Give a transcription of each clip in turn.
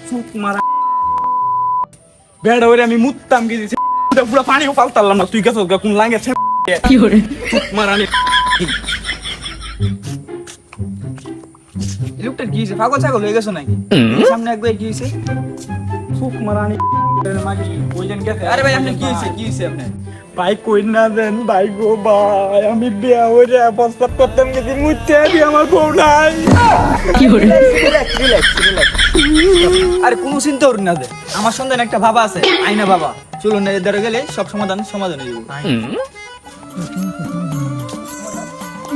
চুপ মারা বেড়া ওরে আমি মুত্তাম গেছি পুরো পানিও পাল্টালাম না তুই গেছ কোন লাগে কি করে চুপ মারা নে লোকটার কি হয়েছে পাগল ছাগল হয়ে গেছো নাকি সামনে একবার কি হয়েছে চুপ মারা নে মাগি ওইজন গেছে আরে ভাই আপনি কি হয়েছে আপনার ভাই কই না দেন ভাই গো ভাই আমি বিয়া হইরে প্রস্তাব করতাম গেছি মুইতে দি আমার বউ নাই কি করে রিল্যাক্স আরে কোনো চিন্তা করুন না আমার সন্ধান একটা বাবা আছে আইনা বাবা চলুন না এদারে গেলে সব সমাধান হয়ে যাবে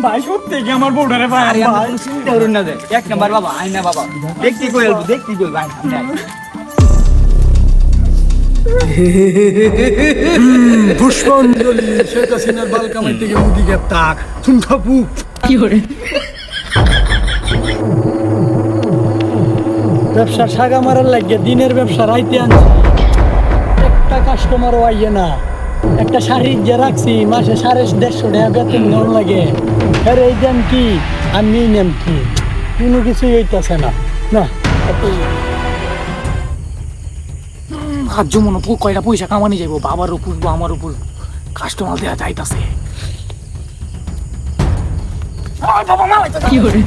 ভাই সত্যি কি আমার বউটারে ভাই আরে ভাই চিন্তা করুন না এক নাম্বার বাবা আইনা বাবা দেখতে কই ভাই পুষ্পাঞ্জলি শেখ হাসিনার বাল কামাই থেকে মুদি গ্রেপ্তার থুমথাপু কি করে ব্যবসার সাগা মারার লাগিয়ে দিনের ব্যবসা রাইতে আনছি একটা কাস্টমারও আইয়ে না একটা শাড়ি যে রাখছি মাসে 150 টাকা বেতন নেওয়ার লাগে আরে এই দেন কি আমি নেম কি কোনো কিছুই হইতাছে না না হাত জমনো কয়টা পয়সা কামানি যাইব বাবার উপর বা আমার উপর কাস্টমার দেয়া যাইতাছে কি করে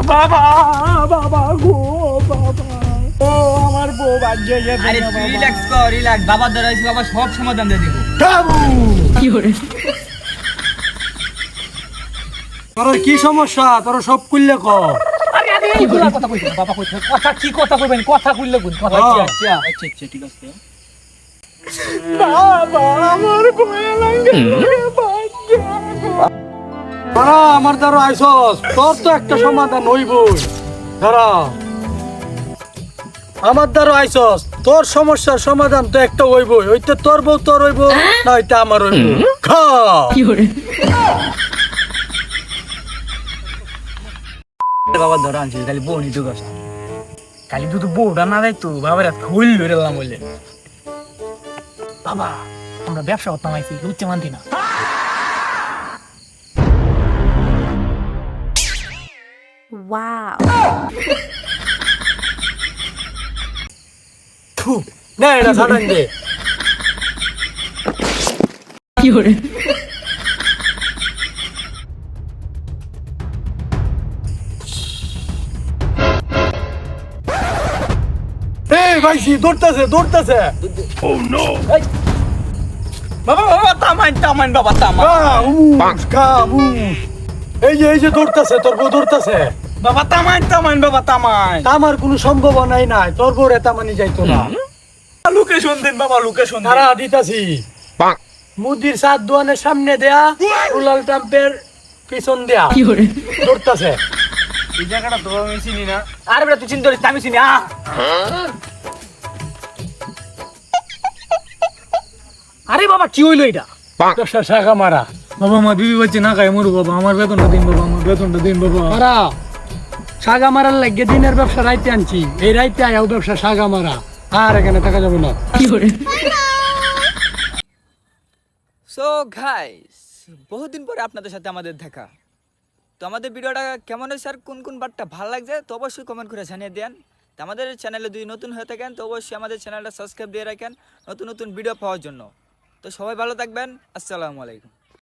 বাবা বাবা গো বাবা ও আমার বউ বাজে গেছে আরে রিল্যাক্স বাবার দ্বারা বাবা সব সমাধান দিয়ে দিব কি করে তোর কি সমস্যা তোর সব কুললে ক কি করে কথা কইতে বাবা কইতে কথা কি কথা কইবেন কথা কইলে গুণ কথা আচ্ছা ঠিক আছে বাবা আমার বউ লাগে বাজে দাঁড়া আমার দ্বারা আইসস তোর তো একটা সমাধান হইবই দাঁড়া আমার দ্বারা আইসস তোর সমস্যার সমাধান তো একটা হইবই হইতে তোর বউ তোর হইব না হইতে আমার হইব খা কি করে বাবা ধরা আনছি খালি বউ নিতে গেছে খালি দুটো বউটা না যাইতো বাবার খুল ধরে এলাম বলে বাবা আমরা ব্যবসা করতাম আইছি লুচ্চে মানতি না ওয়াও না এটা ছাড়ান দে কি করে এই ভাইসি দৌড়তাছে বাবা তামান বাবা তামান এই যে দৌড়তাছে তোর বউ দৌড়তাছে বাবা তামান বাবা তামান আমার কোনো সম্ভাবনাই নাই তোর বউ রেতামানি যাইতো না লোকেশন দেন বাবা লোকেশন তারা দিতাছি মুদির সাত দোয়ানের সামনে দেয়া রুলাল টাম্পের পিছন দেয়া কি করে দৌড়তাছে এই জায়গাটা তো আমি চিনি না আরে বেটা তুই চিন্তা করিস আমি চিনি আরে বাবা কি হইলো এটা ব্যবসা শাখা মারা বাবা আমার বিবি বাচ্চা না খায় মরু বাবা আমার বেতনটা দিন বাবা আমার বেতনটা দিন বাবা মারা শাখা মারার লাগিয়ে দিনের ব্যবসা রাইতে আনছি এই রাইতে আয়াও ব্যবসা শাখা মারা আর এখানে থাকা যাবে না কি করে সো গাইস বহুদিন পরে আপনাদের সাথে আমাদের দেখা তো আমাদের ভিডিওটা কেমন হয়েছে আর কোন পার্টটা ভালো লাগছে তো অবশ্যই কমেন্ট করে জানিয়ে দেন তো আমাদের চ্যানেলে যদি নতুন হয়ে থাকেন তো অবশ্যই আমাদের চ্যানেলটা সাবস্ক্রাইব দিয়ে রাখেন নতুন ভিডিও পাওয়ার জন্য তো সবাই ভালো থাকবেন আসসালামু আলাইকুম